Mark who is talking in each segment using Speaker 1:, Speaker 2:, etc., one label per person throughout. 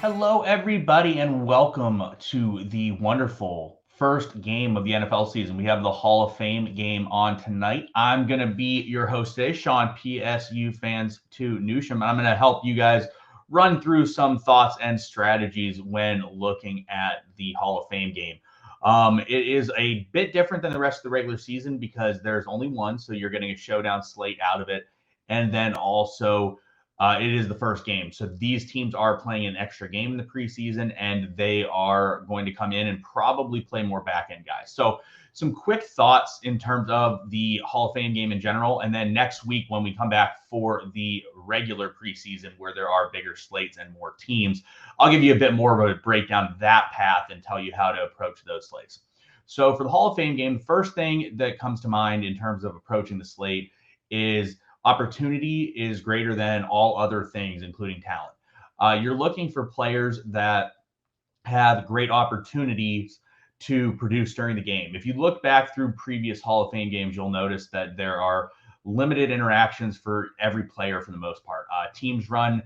Speaker 1: Hello, everybody, and welcome to the wonderful first game of the NFL season. We have the Hall of Fame game on tonight. I'm going to be your host today, Sean, PSU fans to Newsham, and I'm going to help you guys run through some thoughts and strategies when looking at the Hall of Fame game. It is a bit different than the rest of the regular season because there's only one, so you're getting a showdown slate out of it. And then also, it is the first game. So these teams are playing an extra game in the preseason, and they are going to come in and probably play more back-end guys. So some quick thoughts in terms of the Hall of Fame game in general. And then next week when we come back for the regular preseason where there are bigger slates and more teams, I'll give you a bit more of a breakdown of that path and tell you how to approach those slates. So for the Hall of Fame game, the first thing that comes to mind in terms of approaching the slate is opportunity is greater than all other things, including talent. You're looking for players that have great opportunities to produce during the game. If you look back through previous Hall of Fame games, you'll notice that there are limited interactions for every player for the most part. Teams run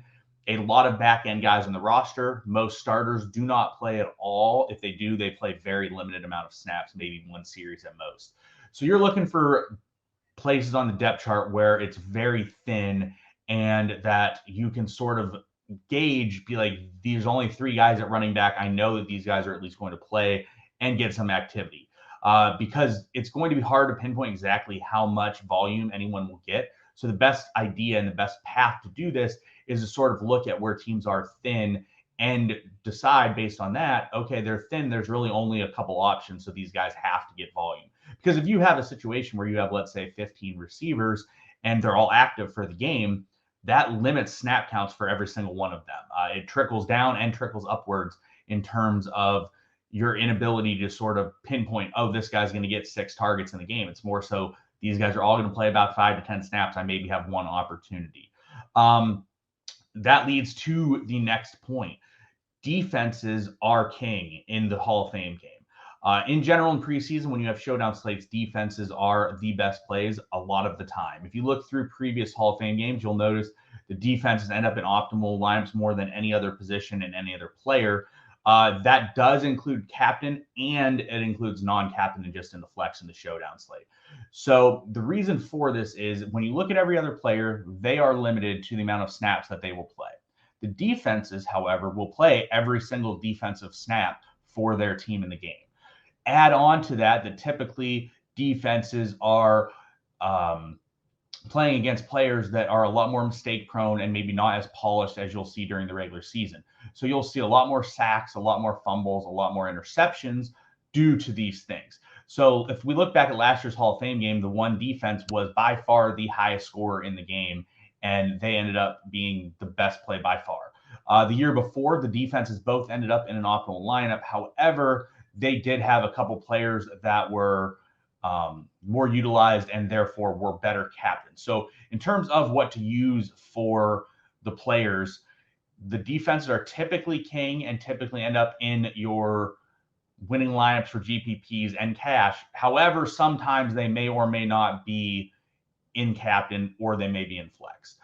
Speaker 1: a lot of back-end guys on the roster. Most starters do not play at all. If they do, they play very limited amount of snaps, maybe one series at most. So you're looking for places on the depth chart where it's very thin and that you can sort of gauge, be like, there's only three guys at running back. I know that these guys are at least going to play and get some activity because it's going to be hard to pinpoint exactly how much volume anyone will get. So the best idea and the best path to do this is to sort of look at where teams are thin and decide based on that, okay, they're thin. There's really only a couple options. So these guys have to get volume. Because if you have a situation where you have, let's say, 15 receivers and they're all active for the game, that limits snap counts for every single one of them. It trickles down and trickles upwards in terms of your inability to sort of pinpoint, oh, this guy's going to get 6 targets in the game. It's more so these guys are all going to play about 5 to 10 snaps. I maybe have one opportunity. That leads to the next point. Defenses are king in the Hall of Fame game. In general, in preseason, when you have showdown slates, defenses are the best plays a lot of the time. If you look through previous Hall of Fame games, you'll notice the defenses end up in optimal lineups more than any other position and any other player. That does include captain, and it includes non-captain and just in the flex in the showdown slate. So the reason for this is when you look at every other player, they are limited to the amount of snaps that they will play. The defenses, however, will play every single defensive snap for their team in the game. Add on to that typically defenses are playing against players that are a lot more mistake prone and maybe not as polished as you'll see during the regular season. So you'll see a lot more sacks, a lot more fumbles, a lot more interceptions due to these things. So if we look back at last year's Hall of Fame game, the one defense was by far the highest scorer in the game, and they ended up being the best play by far. The year before, the defenses both ended up in an optimal lineup. However, they did have a couple players that were more utilized and therefore were better captains. So in terms of what to use for the players, the defenses are typically king and typically end up in your winning lineups for GPPs and cash. However, sometimes they may or may not be in captain or they may be in flex.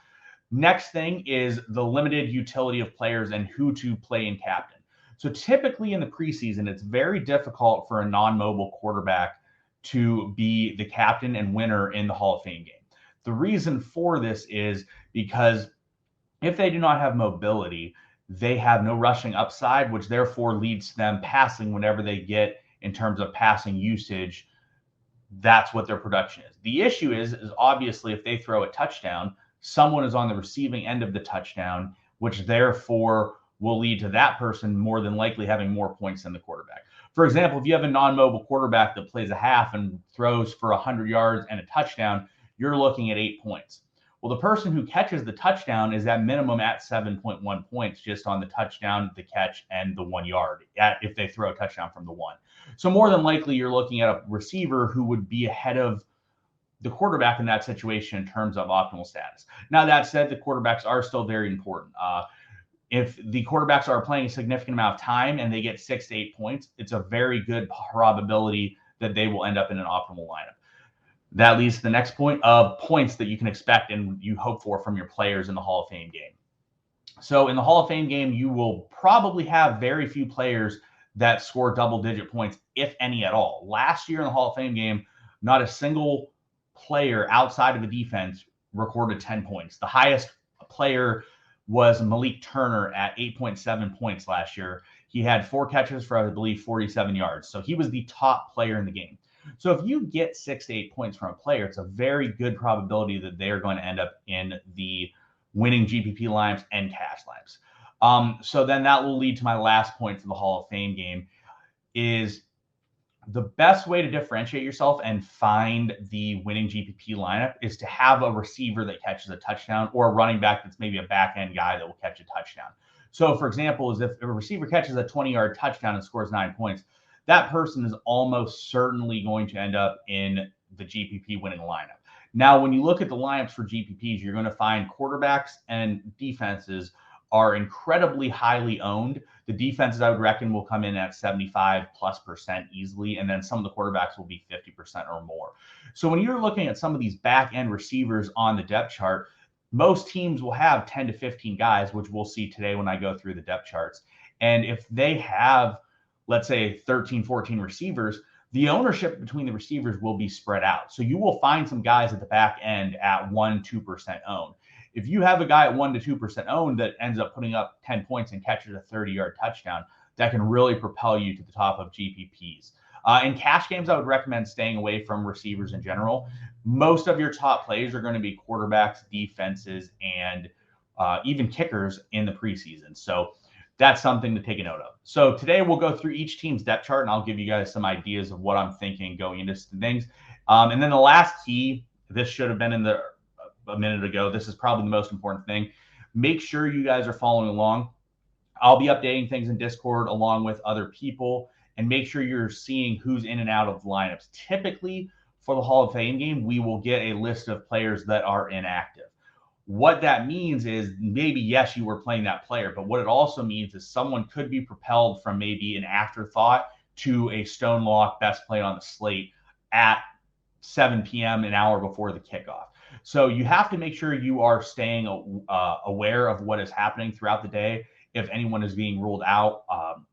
Speaker 1: Next thing is the limited utility of players and who to play in captain. So typically in the preseason, it's very difficult for a non-mobile quarterback to be the captain and winner in the Hall of Fame game. The reason for this is because if they do not have mobility, they have no rushing upside, which therefore leads to them passing whenever they get in terms of passing usage. That's what their production is. The issue is obviously if they throw a touchdown, someone is on the receiving end of the touchdown, which therefore will lead to that person more than likely having more points than the quarterback. For example, if you have a non-mobile quarterback that plays a half and throws for 100 yards and a touchdown, you're looking at 8 points. Well, the person who catches the touchdown is at minimum at 7.1 points just on the touchdown, the catch, and the 1 yard if they throw a touchdown from the one. So more than likely, you're looking at a receiver who would be ahead of the quarterback in that situation in terms of optimal status. Now, that said, the quarterbacks are still very important. If the quarterbacks are playing a significant amount of time and they get 6 to 8 points, it's a very good probability that they will end up in an optimal lineup. That leads to the next point of points that you can expect and you hope for from your players in the Hall of Fame game. So in the Hall of Fame game, you will probably have very few players that score double-digit points, if any at all. Last year in the Hall of Fame game, not a single player outside of the defense recorded 10 points. The highest player was Malik Turner at 8.7 points last year. He had 4 catches for, I believe, 47 yards. So he was the top player in the game. So if you get 6 to 8 points from a player, it's a very good probability that they are going to end up in the winning GPP lineups and cash lineups. So then that will lead to my last point for the Hall of Fame game is the best way to differentiate yourself and find the winning GPP lineup is to have a receiver that catches a touchdown or a running back that's maybe a back end guy that will catch a touchdown. So for example, is if a receiver catches a 20-yard touchdown and scores 9 points, that person is almost certainly going to end up in the GPP winning lineup. Now, when you look at the lineups for GPPs, you're going to find quarterbacks and defenses are incredibly highly owned. The defenses, I would reckon, will come in at 75+% easily, and then some of the quarterbacks will be 50% or more. So when you're looking at some of these back-end receivers on the depth chart, most teams will have 10 to 15 guys, which we'll see today when I go through the depth charts. And if they have, let's say, 13, 14 receivers, the ownership between the receivers will be spread out. So you will find some guys at the back end at 1-2% owned. If you have a guy at 1-2% owned that ends up putting up 10 points and catches a 30-yard touchdown, that can really propel you to the top of GPPs. In cash games, I would recommend staying away from receivers in general. Most of your top plays are going to be quarterbacks, defenses, and even kickers in the preseason. So that's something to take a note of. So today we'll go through each team's depth chart, and I'll give you guys some ideas of what I'm thinking going into some things. And then the last key, this should have been in the a minute ago. This is probably the most important thing. Make sure you guys are following along. I'll be updating things in Discord along with other people, and make sure you're seeing who's in and out of lineups. Typically, for the Hall of Fame game, we will get a list of players that are inactive. What that means is maybe, yes, you were playing that player, but what it also means is someone could be propelled from maybe an afterthought to a stone lock best play on the slate at 7 p.m., an hour before the kickoff. So you have to make sure you are staying aware of what is happening throughout the day. If anyone is being ruled out,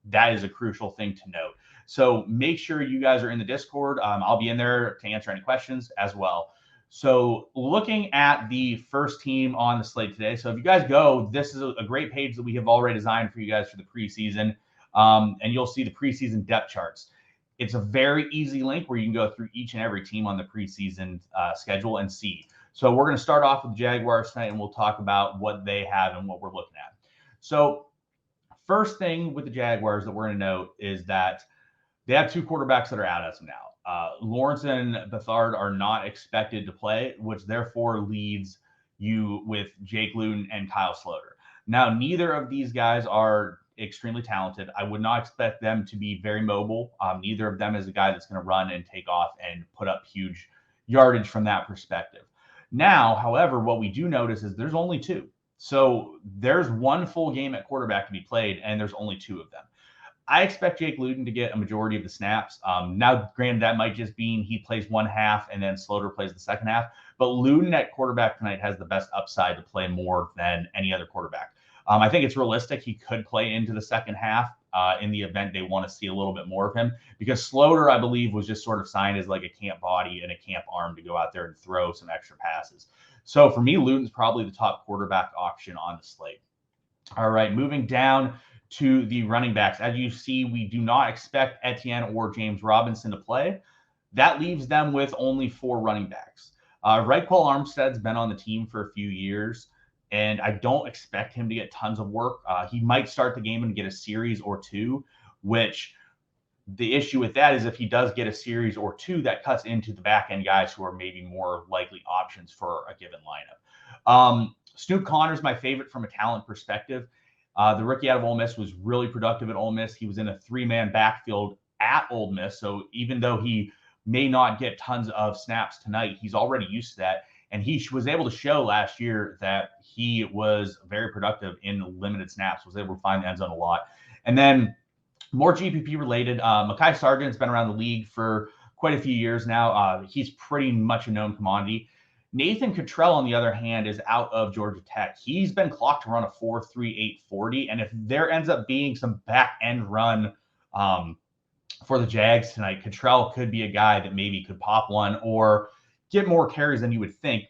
Speaker 1: that is a crucial thing to note. So make sure you guys are in the Discord. I'll be in there to answer any questions as well. So looking at the first team on the slate today. So if you guys go, this is a great page that we have already designed for you guys for the preseason. And you'll see the preseason depth charts. It's a very easy link where you can go through each and every team on the preseason schedule and see. So we're going to start off with the Jaguars tonight, and we'll talk about what they have and what we're looking at. So first thing with the Jaguars that we're going to note is that they have 2 quarterbacks that are out as of now. Lawrence and Bethard are not expected to play, which therefore leaves you with Jake Luton and Kyle Sloter. Now, neither of these guys are extremely talented. I would not expect them to be very mobile. Neither of them is a guy that's going to run and take off and put up huge yardage from that perspective. Now, however, what we do notice is there's only 2. So there's 1 full game at quarterback to be played, and there's only 2 of them. I expect Jake Luton to get a majority of the snaps. Now, granted, that might just mean he plays one half and then Sloter plays the second half. But Luton at quarterback tonight has the best upside to play more than any other quarterback. I think it's realistic he could play into the second half in the event they want to see a little bit more of him, because Sloter, I believe, was just sort of signed as like a camp body and a camp arm to go out there and throw some extra passes. So for me, Luton's probably the top quarterback option on the slate. All right, moving down to the running backs. As you see, we do not expect Etienne or James Robinson to play. That leaves them with only 4 running backs. Raekwon Armstead's been on the team for a few years, and I don't expect him to get tons of work. He might start the game and get a series or 2, which the issue with that is if he does get a series or 2, that cuts into the back-end guys who are maybe more likely options for a given lineup. Snoop Connor's my favorite from a talent perspective. The rookie out of Ole Miss was really productive at Ole Miss. He was in a 3-man backfield at Ole Miss, so even though he may not get tons of snaps tonight, he's already used to that. And he was able to show last year that he was very productive in limited snaps, was able to find the end zone a lot. And then more GPP related, Mekhi Sargent's been around the league for quite a few years now. He's pretty much a known commodity. Nathan Cottrell, on the other hand, is out of Georgia Tech. He's been clocked to run a 4.38 40, and if there ends up being some back end run for the Jags tonight, Cottrell could be a guy that maybe could pop one or get more carries than you would think.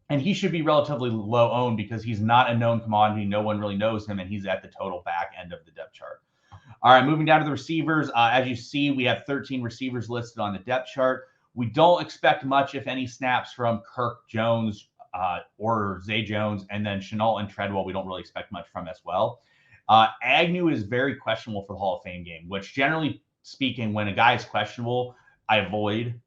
Speaker 1: And he should be relatively low owned because he's not a known commodity. No one really knows him, and he's at the total back end of the depth chart. All right, moving down to the receivers. As you see, we have 13 receivers listed on the depth chart. We don't expect much, if any, snaps from Kirk, Jones, or Zay Jones, and then Shenault and Treadwell we don't really expect much from as well. Agnew is very questionable for the Hall of Fame game, which generally speaking, when a guy is questionable, I avoid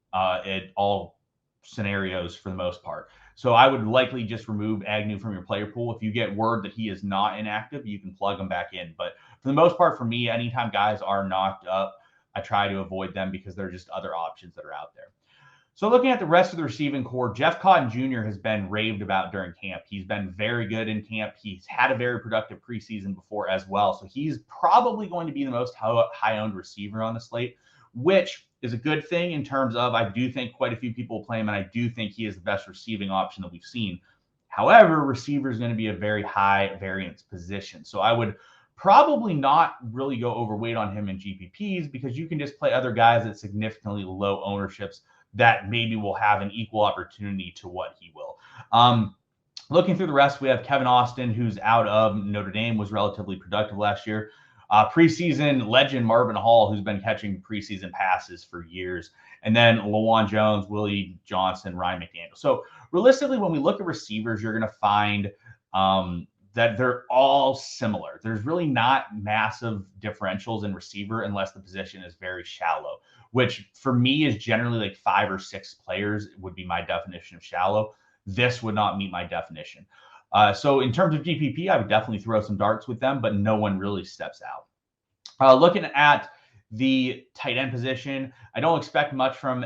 Speaker 1: in all scenarios for the most part. So I would likely just remove Agnew from your player pool. If you get word that he is not inactive, you can plug him back in. But for the most part, for me, anytime guys are knocked up, I try to avoid them because there are just other options that are out there. So looking at the rest of the receiving core, Jeff Cotton Jr. has been raved about during camp. He's been very good in camp. He's had a very productive preseason before as well. So he's probably going to be the most high-owned receiver on the slate, which is a good thing in terms of I do think quite a few people play him, and I do think he is the best receiving option that we've seen. However, receiver is going to be a very high variance position. So I would probably not really go overweight on him in GPPs because you can just play other guys at significantly low ownerships that maybe will have an equal opportunity to what he will. Looking through the rest, we have Kevin Austin, who's out of Notre Dame, was relatively productive last year. Preseason legend Marvin Hall, who's been catching preseason passes for years. And then Lawan Jones, Willie Johnson, Ryan McDaniel. So realistically, when we look at receivers, you're going to find that they're all similar. There's really not massive differentials in receiver unless the position is very shallow, which for me is generally like 5 or 6 players would be my definition of shallow. This would not meet my definition. So in terms of GPP, I would definitely throw some darts with them, but no one really steps out. Looking at the tight end position, I don't expect much from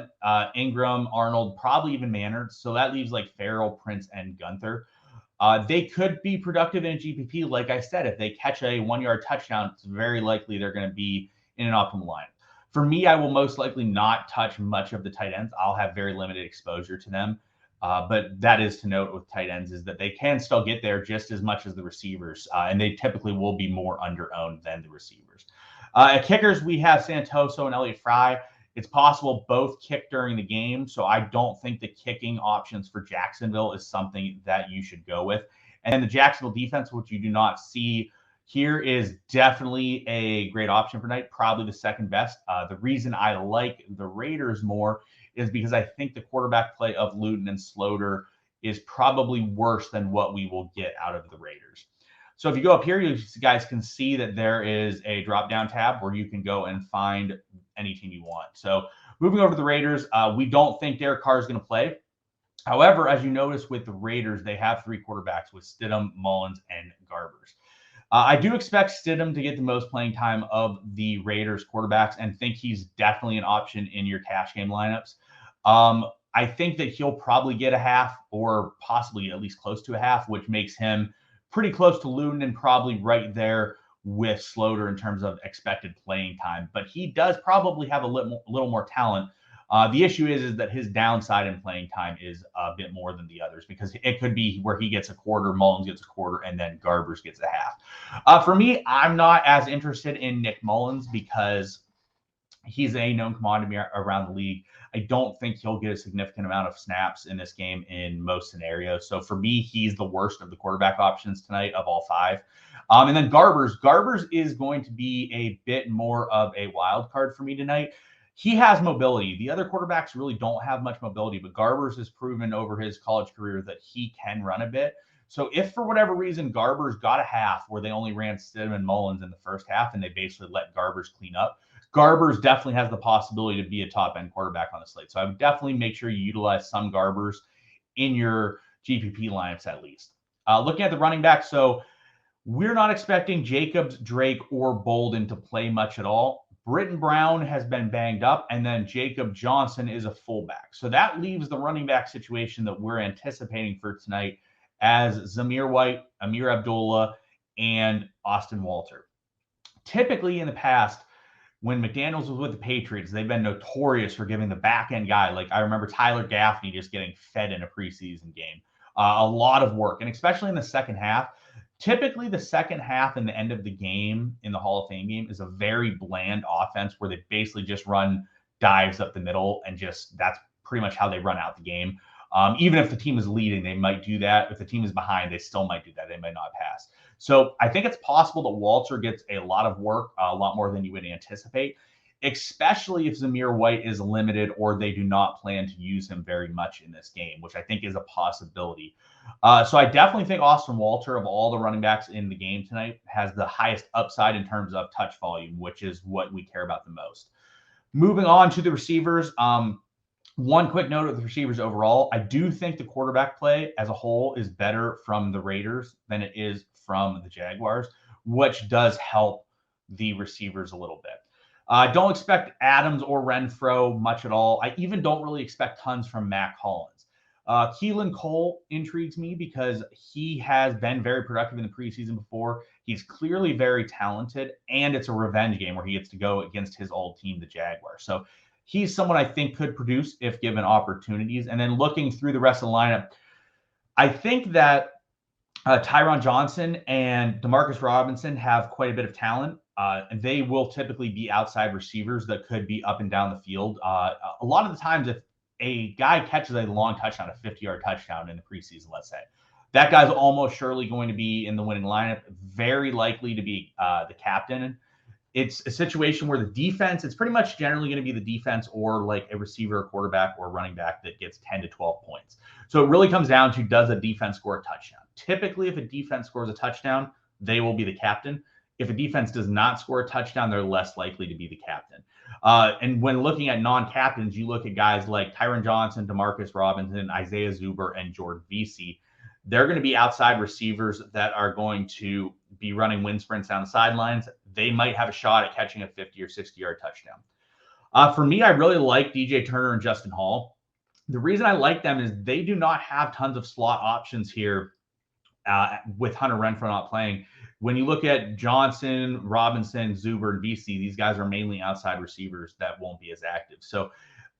Speaker 1: Ingram, Arnold, probably even Manners. So that leaves like Farrell, Prince, and Gunther. They could be productive in a GPP. Like I said, if they catch a 1-yard touchdown, it's very likely they're going to be in an optimal line. For me, I will most likely not touch much of the tight ends. I'll have very limited exposure to them. But that is to note with tight ends is that they can still get there just as much as the receivers. And they typically will be more under-owned than the receivers. At kickers, we have Santoso and Elliott Fry. It's possible both kick during the game. So I don't think the kicking options for Jacksonville is something that you should go with. And the Jacksonville defense, which you do not see here, is definitely a great option for tonight, probably the second best. The reason I like the Raiders more is because I think the quarterback play of Luton and Slaughter is probably worse than what we will get out of the Raiders. So if you go up here, you guys can see that there is a drop-down tab where you can go and find any team you want. So moving over to the Raiders, we don't think Derek Carr is going to play. However, as you notice with the Raiders, they have 3 quarterbacks with Stidham, Mullins, and Garbers. I do expect Stidham to get the most playing time of the Raiders quarterbacks and think he's definitely an option in your cash game lineups. I think that he'll probably get a half or possibly at least close to a half, which makes him pretty close to Luton and probably right there with Slaughter in terms of expected playing time. But he does probably have a little more talent. The issue is that his downside in playing time is a bit more than the others because it could be where he gets a quarter, Mullins gets a quarter, and then Garbers gets a half. For me, I'm not as interested in Nick Mullins because he's a known commodity around the league. I don't think he'll get a significant amount of snaps in this game in most scenarios. So for me, he's the worst of the quarterback options tonight of all 5. And then Garbers is going to be a bit more of a wild card for me tonight. He has mobility. The other quarterbacks really don't have much mobility, but Garbers has proven over his college career that he can run a bit. So if for whatever reason Garbers got a half where they only ran Stidham and Mullins in the first half and they basically let Garbers clean up, Garbers definitely has the possibility to be a top-end quarterback on the slate. So I would definitely make sure you utilize some Garbers in your GPP lineups at least. Looking at the running back, so we're not expecting Jacobs, Drake, or Bolden to play much at all. Britton Brown has been banged up, and then Jacob Johnson is a fullback. So that leaves the running back situation that we're anticipating for tonight as Zamir White, Amir Abdullah, and Austin Walter. Typically in the past, when McDaniels was with the Patriots, they've been notorious for giving the back end guy, like I remember Tyler Gaffney just getting fed in a preseason game, a lot of work, and especially in the second half. Typically, the second half and the end of the game in the Hall of Fame game is a very bland offense where they basically just run dives up the middle and just that's pretty much how they run out the game. Even if the team is leading, they might do that. If the team is behind, they still might do that. They might not pass. So I think it's possible that Walter gets a lot of work, a lot more than you would anticipate, especially if Zamir White is limited or they do not plan to use him very much in this game, which I think is a possibility. So I definitely think Austin Walter, of all the running backs in the game tonight, has the highest upside in terms of touch volume, which is what we care about the most. Moving on to the receivers. One quick note of the receivers overall. I do think the quarterback play as a whole is better from the Raiders than it is from the Jaguars, which does help the receivers a little bit. I don't expect Adams or Renfro much at all. I even don't really expect tons from Mac Hollins. Keelan Cole intrigues me because he has been very productive in the preseason before. He's clearly very talented, and it's a revenge game where he gets to go against his old team, the Jaguars. So he's someone I think could produce if given opportunities. And then looking through the rest of the lineup, I think that Tyron Johnson and Demarcus Robinson have quite a bit of talent. And they will typically be outside receivers that could be up and down the field. A lot of the times, if a guy catches a long touchdown, a 50-yard touchdown in the preseason, let's say, that guy's almost surely going to be in the winning lineup, very likely to be the captain. It's a situation where the defense, it's pretty much generally going to be the defense or like a receiver, a quarterback, or a running back that gets 10 to 12 points. So it really comes down to, does a defense score a touchdown? Typically, if a defense scores a touchdown, they will be the captain. If a defense does not score a touchdown, they're less likely to be the captain. And when looking at non-captains, you look at guys like Tyron Johnson, Demarcus Robinson, Isaiah Zuber, and Jordan Vesey. They're going to be outside receivers that are going to be running wind sprints down the sidelines. They might have a shot at catching a 50 or 60-yard touchdown. For me, I really like DJ Turner and Justin Hall. The reason I like them is they do not have tons of slot options here with Hunter Renfrow not playing. When you look at Johnson, Robinson, Zuber, and Vesey, these guys are mainly outside receivers that won't be as active. So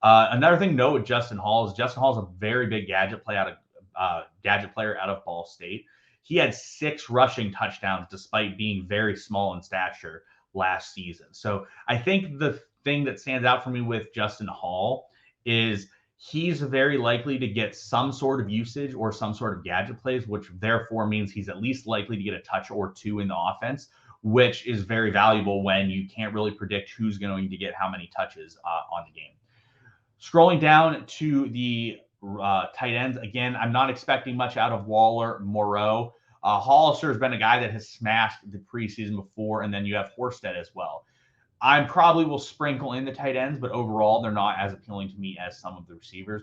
Speaker 1: another thing to note with Justin Hall is a very big gadget player out of Ball State. He had 6 rushing touchdowns despite being very small in stature last season. So I think the thing that stands out for me with Justin Hall is he's very likely to get some sort of usage or some sort of gadget plays, which therefore means he's at least likely to get a touch or 2 in the offense, which is very valuable when you can't really predict who's going to get how many touches on the game. Scrolling down to the tight ends, again, I'm not expecting much out of Waller, Moreau. Hollister has been a guy that has smashed the preseason before, and then you have Horsted as well. I probably will sprinkle in the tight ends, but overall, they're not as appealing to me as some of the receivers.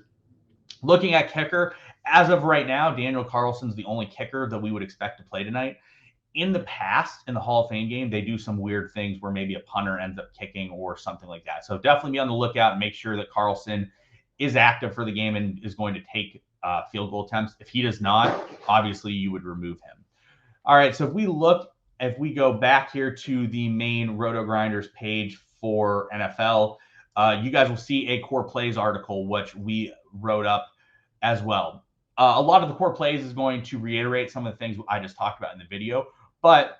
Speaker 1: Looking at kicker, as of right now, Daniel Carlson's the only kicker that we would expect to play tonight. In the past, in the Hall of Fame game, they do some weird things where maybe a punter ends up kicking or something like that. So definitely be on the lookout and make sure that Carlson is active for the game and is going to take field goal attempts. If he does not, obviously you would remove him. All right, so if we go back here to the main RotoGrinders page for NFL, you guys will see a core plays article, which we wrote up as well. A lot of the core plays is going to reiterate some of the things I just talked about in the video, but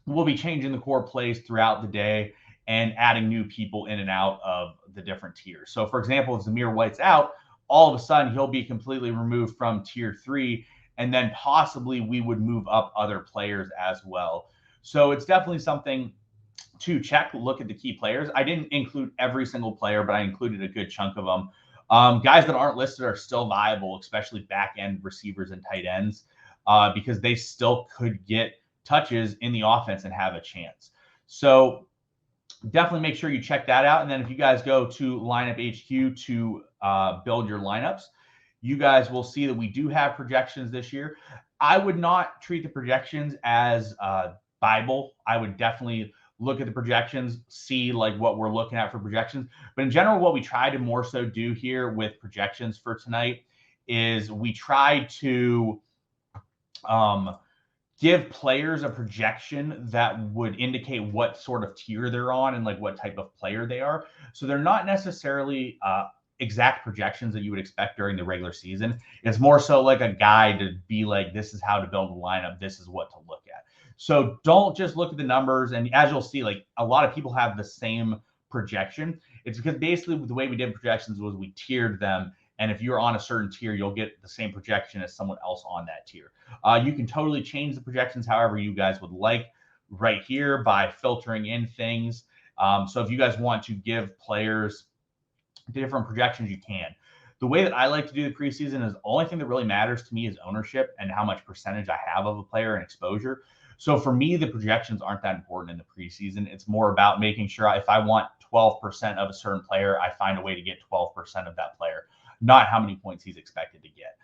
Speaker 1: we'll be changing the core plays throughout the day and adding new people in and out of the different tiers. So, for example, if Zamir White's out, all of a sudden he'll be completely removed from tier 3, and then possibly we would move up other players as well. So it's definitely something to look at the key players. I didn't include every single player, but I included a good chunk of them. Guys that aren't listed are still viable, especially back-end receivers and tight ends, because they still could get touches in the offense and have a chance. So definitely make sure you check that out. And then if you guys go to Lineup HQ to build your lineups, you guys will see that we do have projections this year. I would not treat the projections as Bible. I would definitely look at the projections, see like what we're looking at for projections. But in general, what we try to more so do here with projections for tonight is we try to give players a projection that would indicate what sort of tier they're on and like what type of player they are. So they're not necessarily exact projections that you would expect during the regular season. It's more so like a guide to be like, this is how to build a lineup. This is what to look at. So don't just look at the numbers. And as you'll see, like a lot of people have the same projection. It's because basically the way we did projections was we tiered them. And if you're on a certain tier, you'll get the same projection as someone else on that tier. You can totally change the projections however you guys would like right here by filtering in things. So if you guys want to give players different projections, you can. The way that I like to do the preseason is the only thing that really matters to me is ownership and how much percentage I have of a player and exposure. So for me, the projections aren't that important in the preseason. It's more about making sure if I want 12% of a certain player, I find a way to get 12% of that player, not how many points he's expected to get.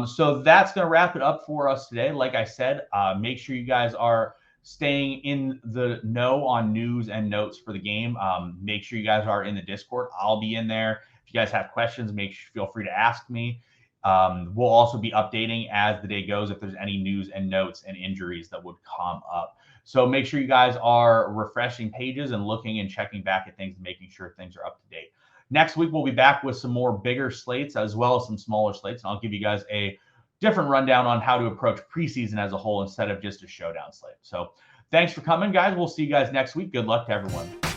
Speaker 1: So that's going to wrap it up for us today. Like I said, make sure you guys are staying in the know on news and notes for the game. Make sure you guys are in the Discord. I'll be in there. If you guys have questions, feel free to ask me. We'll also be updating as the day goes if there's any news and notes and injuries that would come up. So make sure you guys are refreshing pages and looking and checking back at things and making sure things are up to date. Next week, we'll be back with some more bigger slates as well as some smaller slates. And I'll give you guys a different rundown on how to approach preseason as a whole instead of just a showdown slate. So thanks for coming, guys. We'll see you guys next week. Good luck to everyone.